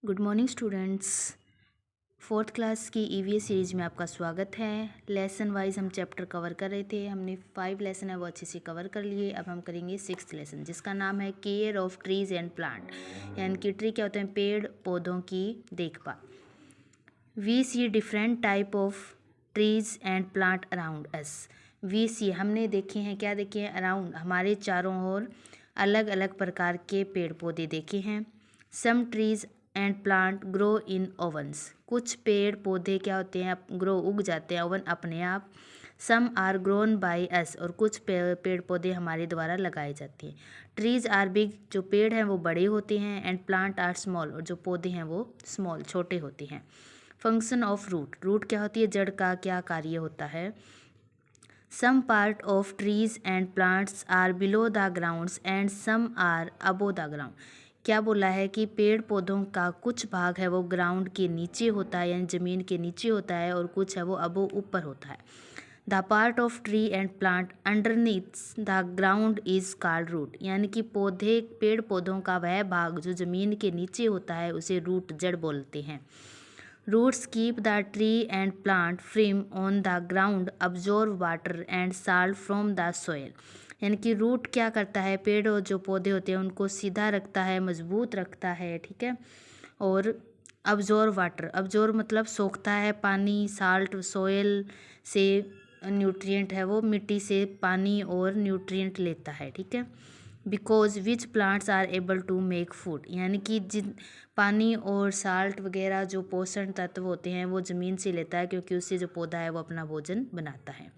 Good morning students. Fourth class की EVS series में आपका स्वागत है। लेसन वाइज हम चैप्टर कवर कर रहे थे। हमने 5 लेसन है वो अच्छे से कवर कर लिए। अब हम करेंगे 6th लेसन जिसका नाम है care of trees and plant, यानी कि ट्री क्या होते हैं, पेड़ पौधों की देखभाल। We see different type of trees and plant around us. We see हमने देखे हैं, क्या देखे हैं, अराउंड हमारे चारों ओर अलग अलग प्रकार के पेड़ पौधे देखे हैं। Some trees and plant grow in owns, कुछ पेड़ पौधे क्या होते हैं, ग्रो उग जाते हैं ओवन अपने आप। Some are grown by us, और कुछ पेड़ पौधे हमारे द्वारा लगाए जाते हैं। ट्रीज आर बिग, जो पेड़ हैं वो बड़े होते हैं। एंड प्लांट आर स्मॉल, और जो पौधे हैं वो स्मॉल छोटे होते हैं। फंक्शन ऑफ रूट, रूट क्या होती है, जड़ का क्या कार्य होता है। Some part of trees and plants are below the grounds and some are above the ground. क्या बोला है कि पेड़ पौधों का कुछ भाग है वो ग्राउंड के नीचे होता है, यानी ज़मीन के नीचे होता है, और कुछ है वो अबो ऊपर होता है। The part of tree and plant underneath the ground is called root, यानी कि पेड़ पौधों का वह भाग जो ज़मीन के नीचे होता है उसे रूट, जड़ बोलते हैं। Roots keep the tree and plant firm on the ground, absorb water and salt from the soil। यानी कि रूट क्या करता है, पेड़ और जो पौधे होते हैं उनको सीधा रखता है, मजबूत रखता है, ठीक है। और अब्जॉर्ब वाटर, अब्जॉर्ब मतलब सोखता है पानी, साल्ट सॉइल से न्यूट्रिएंट है वो मिट्टी से पानी और न्यूट्रिएंट लेता है, ठीक है। Because which plants are able to make food, यानी कि जिन पानी और साल्ट वगैरह जो पोषण तत्व होते हैं वो ज़मीन से लेता है, क्योंकि उससे जो पौधा है वो अपना भोजन बनाता है।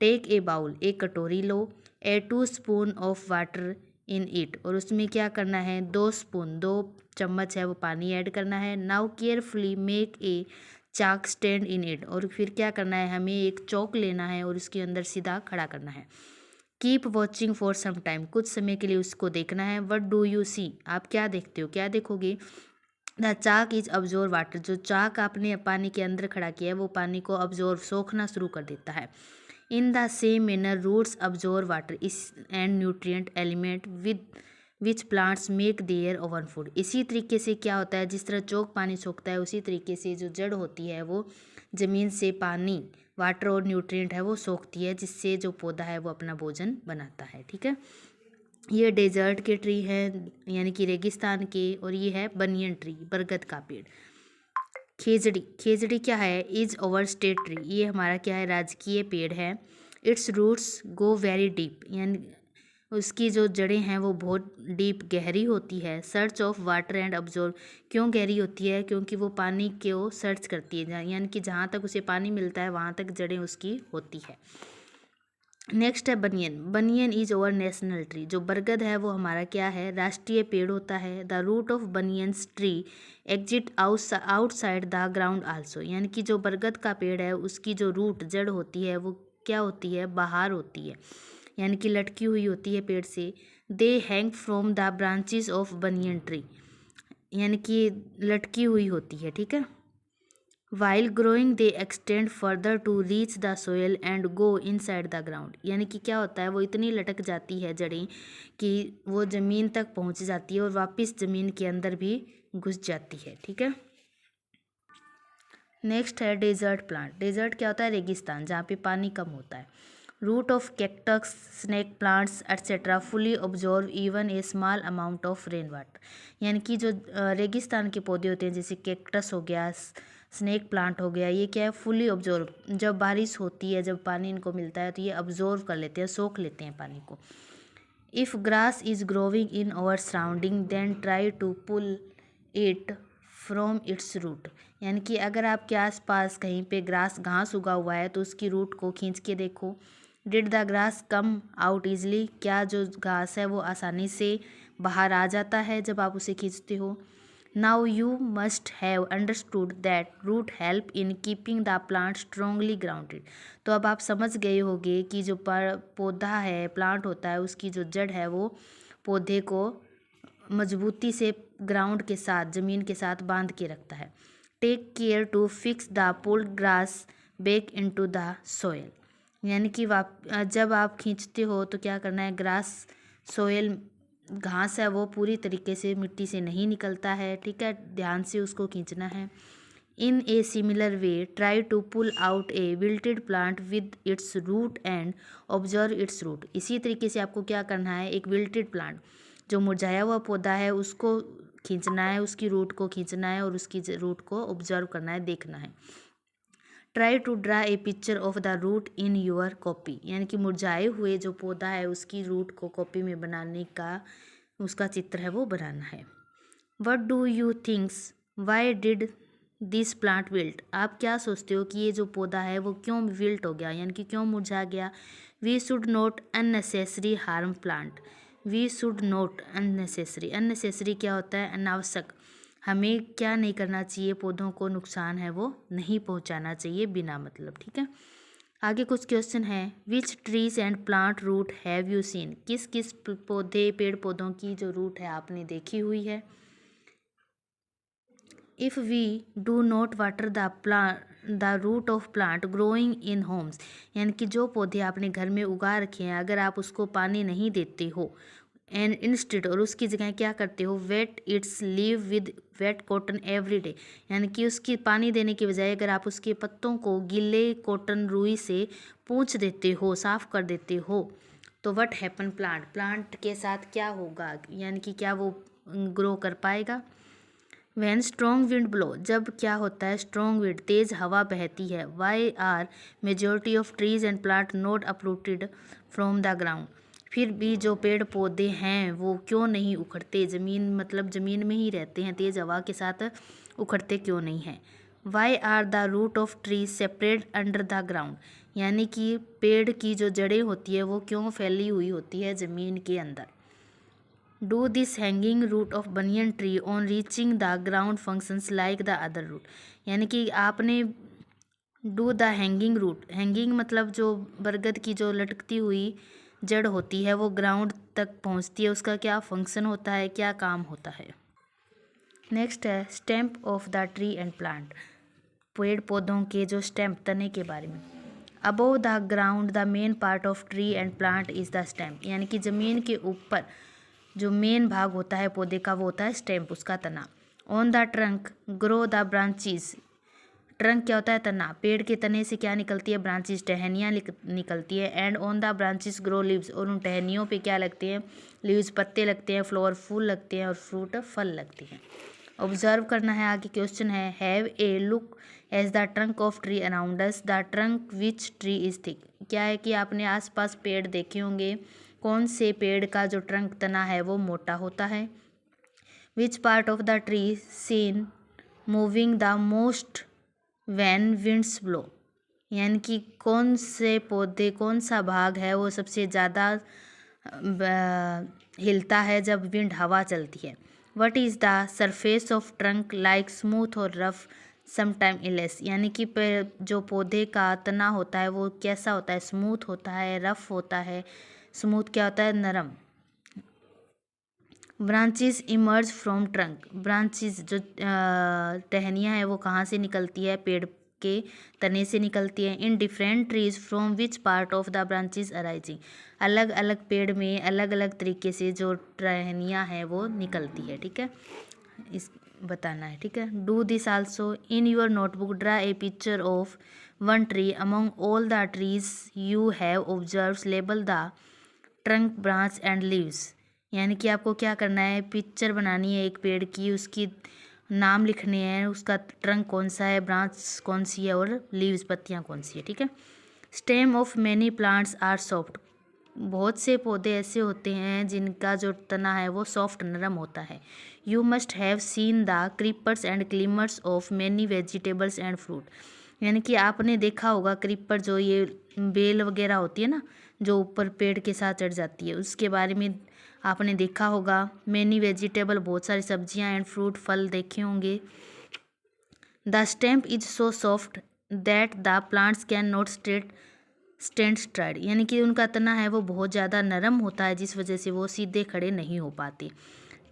टेक ए बाउल, एक कटोरी लो। ए 2 spoon of water in it, और उसमें क्या करना है, 2 स्पून 2 चम्मच है वो पानी ऐड करना है। Now carefully make a chalk stand in it, और फिर क्या करना है, हमें एक चौक लेना है और उसके अंदर सीधा खड़ा करना है। Keep watching for some time, कुछ समय के लिए उसको देखना है। वट डू यू सी, आप क्या देखते हो, क्या देखोगे। The chalk is absorb water, जो चाक आपने पानी के अंदर खड़ा किया है वो पानी को अब्जॉर्ब सोखना शुरू कर देता है। In the same manner roots absorb water is and nutrient element with which plants make their own food. इसी तरीके से क्या होता है, जिस तरह चौक पानी सोखता है उसी तरीके से जो जड़ होती है वो ज़मीन से पानी, वाटर और न्यूट्रिएंट है वो सोखती है, जिससे जो पौधा है वो अपना भोजन बनाता है, ठीक है। ये डेजर्ट के ट्री है, यानी कि रेगिस्तान के, और ये है बनियन ट्री, बरगद का पेड़। खेजड़ी, खेजड़ी क्या है, इज ओवर स्टेट ट्री, ये हमारा क्या है, राजकीय पेड़ है। Its roots go very deep, यानी उसकी जो जड़ें हैं वो बहुत डीप गहरी होती है। Search of water and absorb, क्यों गहरी होती है, क्योंकि वो पानी को सर्च करती है, यानी कि जहाँ तक उसे पानी मिलता है वहाँ तक जड़ें उसकी होती है। नेक्स्ट है बनियन, बनियन इज ओवर नेशनल ट्री, जो बरगद है वो हमारा क्या है, राष्ट्रीय पेड़ होता है। The root of banyan's tree exit outside the ground also, यानी कि जो बरगद का पेड़ है उसकी जो रूट, जड़ होती है वो क्या होती है, बाहर होती है, यानी कि लटकी हुई होती है पेड़ से। They hang from the branches of banyan tree, यानी कि लटकी हुई होती है, ठीक है। While growing they extend further to reach the soil and go inside the ground, यानी कि क्या होता है, वो इतनी लटक जाती है जड़ें कि वो ज़मीन तक पहुंच जाती है और वापस ज़मीन के अंदर भी घुस जाती है, ठीक है। नेक्स्ट है डेजर्ट प्लांट, डेजर्ट क्या होता है, रेगिस्तान जहाँ पे पानी कम होता है। Root of cactus, snake plants etcetera fully absorb even a small amount of rain water, यानी कि जो रेगिस्तान के पौधे होते हैं जैसे कैक्टस हो गया, स्नेक प्लांट हो गया, ये क्या है, फुली ऑब्जॉर्व, जब बारिश होती है जब पानी इनको मिलता है तो ये ऑब्जॉर्व कर लेते हैं, सोख लेते हैं पानी को। If grass is growing in our surrounding then try to pull it from its root, यानी कि अगर आपके आसपास कहीं पे घास उगा हुआ है तो उसकी रूट को खींच के देखो। Did the grass come out easily, क्या जो घास है वो आसानी से बाहर आ जाता है जब आप उसे खींचते हो। Now you must have understood that root help in keeping the plant strongly grounded, तो अब आप समझ गए होंगे कि जो पौधा है, प्लांट होता है, उसकी जो जड़ है वो पौधे को मजबूती से ग्राउंड के साथ, ज़मीन के साथ बांध के रखता है। Take care to fix the pulled grass back into the soil, यानी कि जब आप खींचते हो तो क्या करना है, ग्रास सोयल घास है वो पूरी तरीके से मिट्टी से नहीं निकलता है, ठीक है, ध्यान से उसको खींचना है। In a similar way try to pull out a wilted plant with its root and observe its root. इसी तरीके से आपको क्या करना है, एक विल्टेड प्लांट जो मुरझाया हुआ पौधा है उसको खींचना है, उसकी रूट को खींचना है और उसकी रूट को ऑब्जर्व करना है, देखना है। Try to draw a picture of the root in your copy, यानी कि मुरझाए हुए जो पौधा है उसकी रूट को कॉपी में बनाने का उसका चित्र है वो बनाना है। What do you thinks why did this plant wilt, आप क्या सोचते हो कि ये जो पौधा है वो क्यों विल्ट हो गया, यानी कि क्यों मुरझा गया। We should not unnecessary harm plant, we should not unnecessary, unnecessary क्या होता है, अनावश्यक, हमें क्या नहीं करना चाहिए, पौधों को नुकसान है वो नहीं पहुंचाना चाहिए बिना मतलब, ठीक है। आगे कुछ क्वेश्चन है, which trees and plant root have you seen, किस किस पौधे पेड़ पौधों की जो रूट है आपने देखी हुई है। If we do not water the root of plant growing in homes, यानी कि जो पौधे आपने घर में उगा रखे हैं अगर आप उसको पानी नहीं देते हो, एंड इंस्टेड और उसकी जगह क्या करते हो, wet its leave with wet cotton every day, यानी कि उसकी पानी देने की बजाय अगर आप उसके पत्तों को गीले कॉटन रुई से पोंछ देते हो, साफ कर देते हो, तो व्हाट हैपन प्लांट के साथ क्या होगा, यानी कि क्या वो ग्रो कर पाएगा। वैन स्ट्रॉन्ग विंड ब्लो, जब क्या होता है, स्ट्रॉन्ग विंड तेज़ हवा बहती है। Why are majority of trees and plant not uprooted from the ground, फिर भी जो पेड़ पौधे हैं वो क्यों नहीं उखड़ते, ज़मीन मतलब ज़मीन में ही रहते हैं, तेज़ हवा के साथ उखड़ते क्यों नहीं हैं। Why are the root of trees separate under the ground, यानी कि पेड़ की जो जड़ें होती है वो क्यों फैली हुई होती है ज़मीन के अंदर। Do this hanging root of banyan tree on reaching the ground functions like the other root, यानी कि आपने do the hanging root, hanging मतलब जो बरगद की जो लटकती हुई जड़ होती है वो ग्राउंड तक पहुंचती है, उसका क्या फंक्शन होता है, क्या काम होता है। नेक्स्ट है stamp of the tree and plant, पेड़ पौधों के जो स्टेम्प तने के बारे में। Above the ground the main part of tree and plant is the stamp, यानी कि ज़मीन के ऊपर जो मेन भाग होता है पौधे का वो होता है स्टेम्प, उसका तना। On the trunk grow the branches, trunk क्या होता है, तना, पेड़ के तने से क्या निकलती है, ब्रांचेस, टहनियाँ निकलती है। And on the branches grow leaves, और उन टहनियों पे क्या लगते हैं, लीव्स, पत्ते लगते हैं, फ्लावर फूल लगते हैं और फ्रूट फल लगते हैं। ऑब्जर्व करना है, आगे क्वेश्चन है, have a look as the trunk of tree around us, the trunk which tree is thick, क्या है कि आपने आसपास पेड़ देखे होंगे, कौन से पेड़ का जो ट्रंक तना है वो मोटा होता है। Which part of the tree seen moving the most when winds blow, यानी कि कौन से पौधे, कौन सा भाग है वो सबसे ज़्यादा हिलता है जब विंड हवा चलती है। What is the surface of trunk like smooth और रफ समटाइम इलेस, यानी कि जो पौधे का तना होता है वो कैसा होता है, स्मूथ होता है, रफ होता है, स्मूथ क्या होता है, नरम। Branches emerge from trunk, branches जो टहनियाँ हैं वो कहाँ से निकलती है, पेड़ के तने से निकलती है। In different trees from which part of the branches arising, अलग अलग पेड़ में अलग अलग तरीके से जो टहनियाँ हैं वो निकलती है, ठीक है, इस बताना है, ठीक है। Do this also in your notebook draw a picture of one tree among all the trees you have observe, label the trunk, branch and leaves, यानी कि आपको क्या करना है, पिक्चर बनानी है एक पेड़ की, उसकी नाम लिखने हैं, उसका ट्रंक कौन सा है, ब्रांच कौन सी है और लीव्स पत्तियां कौन सी है, ठीक है। Stem of many plants are soft, बहुत से पौधे ऐसे होते हैं जिनका जो तना है वो सॉफ्ट, नरम होता है। You must have seen the creepers and climbers of many vegetables and fruit, यानी कि आपने देखा होगा क्रीपर, जो ये बेल वगैरह होती है ना जो ऊपर पेड़ के साथ चढ़ जाती है, उसके बारे में आपने देखा होगा। मैनी वेजिटेबल, बहुत सारी सब्जियां, एंड फ्रूट, फल देखे होंगे। The stamp is so soft that the plants can not stand STRIDE, यानी कि उनका तना है वो बहुत ज़्यादा नरम होता है जिस वजह से वो सीधे खड़े नहीं हो पाते।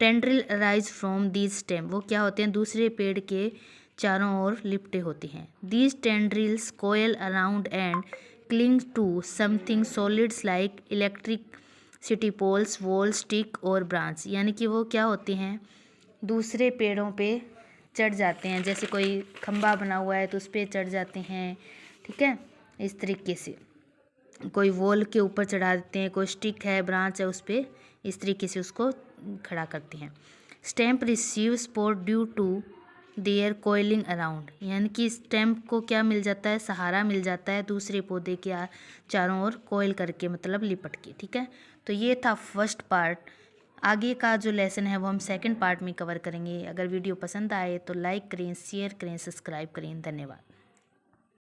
Tendril rise from these stem, वो क्या होते हैं, दूसरे पेड़ के चारों ओर लिपटे होते हैं। These tendrils coil around and cling to something solids like electric city poles, wall, stick और ब्रांच, यानी कि वो क्या होते हैं, दूसरे पेड़ों पे चढ़ जाते हैं। जैसे कोई खंभा बना हुआ है तो उस पर चढ़ जाते हैं, ठीक है, इस तरीके से। कोई वॉल के ऊपर चढ़ा देते हैं, कोई स्टिक है, ब्रांच है, उस पर इस तरीके से उसको खड़ा करते हैं। Stems receive support due to their coiling around, यानी कि स्टेम्प को क्या मिल जाता है, सहारा मिल जाता है दूसरे पौधे के चारों ओर कोयल करके, मतलब लिपट के, ठीक है। तो ये था फर्स्ट पार्ट। आगे का जो लेसन है वो हम सेकंड पार्ट में कवर करेंगे। अगर वीडियो पसंद आए तो लाइक करें, शेयर करें, सब्सक्राइब करें। धन्यवाद।